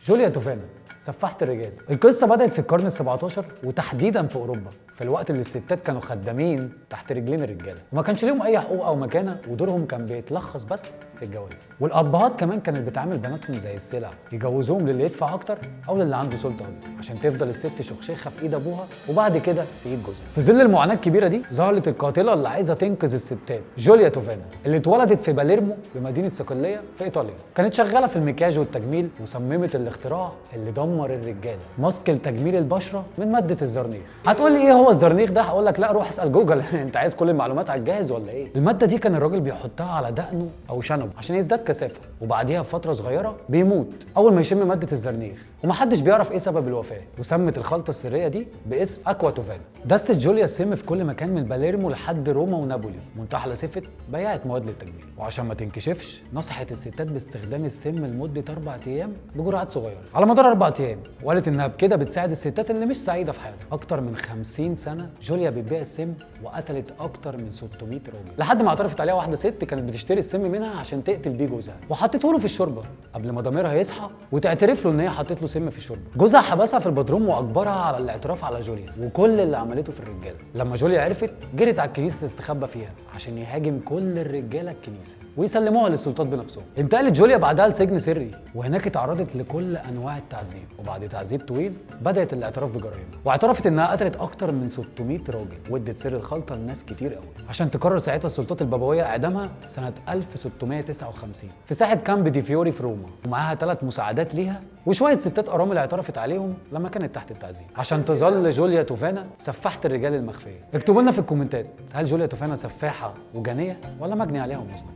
جوليا توفانا سفاحة الرجال. القصة بدأت في القرن ال17 وتحديدا في أوروبا، في الوقت اللي الستات كانوا خدامين تحت رجلين الرجالة وما كانش ليهم أي حقوق أو مكانة، ودورهم كان بيتلخص بس في الجواز. والأبهات كمان كانت بتعامل بناتهم زي السلع، يجوزوهم للي يدفع أكتر أو للي عنده سلطة أكتر، عشان تفضل الست شخشيخة في إيد أبوها وبعد كده في إيد جوزها. في ظل المعاناة الكبيرة دي ظهرت القاتلة اللي عايزة تنقذ الستات، جوليا توفانا، اللي اتولدت في باليرمو بمدينة صقلية في إيطاليا. كانت شغالة في المكياج والتجميل وصممت الاختراع اللي دمر الرجالة، ماسك لتجميل البشره من ماده الزرنيخ. هتقول لي ايه هو الزرنيخ ده؟ هقول لك لا، روح اسال جوجل. انت عايز كل المعلومات على الجاهز ولا ايه؟ الماده دي كان الراجل بيحطها على دقنه او شنبه عشان يزداد كثافه، وبعديها بفتره صغيره بيموت اول ما يشم ماده الزرنيخ، ومحدش بيعرف ايه سبب الوفاه. وسمت الخلطه السريه دي باسم اكوا توفانا. دست جوليا السم في كل مكان من باليرمو لحد روما ونابولي، منتهى لسفه بيعت مواد للتجميل. وعشان ما تنكشفش نصحت الستات باستخدام السم لمده 4 ايام بجرعات صغيره على مدار 4 ايام، وقالت انها بكده بتساعد الستات اللي مش سعيده في حياتها. اكتر من 50 سنه جوليا بتبيع السم وقتلت اكتر من 600 راجل، لحد ما اعترفت عليها واحده ست كانت بتشتري السم منها عشان تقتل بيه جوزها، وحطته له في الشوربه قبل ما ضميرها يصحى وتعترف له ان هي حطت له سم في الشوربه. جوزها حبسها في البدروم واجبرها على الاعتراف على جوليا وكل اللي عملته في الرجاله. لما جوليا عرفت جرت على الكنيسه تستخبى فيها عشان يهاجم كل الرجاله الكنيسه ويسلموها للسلطات بنفسهم. انتقلت جوليا بعدها لسجن سري، وهناك اتعرضت لكل انواع التعذيب، وبعد تعذيب طويل بدات الاعتراف بجرائمها، واعترفت انها قتلت اكتر من 600 راجل وادت سر الخلطه لناس كتير قوي، عشان تقرر ساعتها السلطات البابويه اعدامها سنه 1659 في ساحه كامب دي فيوري في روما، ومعاها 3 مساعدات ليها وشويه ستات ارامل اعترفت عليهم لما كانت تحت التعذيب، عشان تظل جوليا توفانا سفاحه الرجال المخفيه. اكتبوا لنا في الكومنتات، هل جوليا توفانا سفاحه وجانيه ولا مجني عليها ومظلوم؟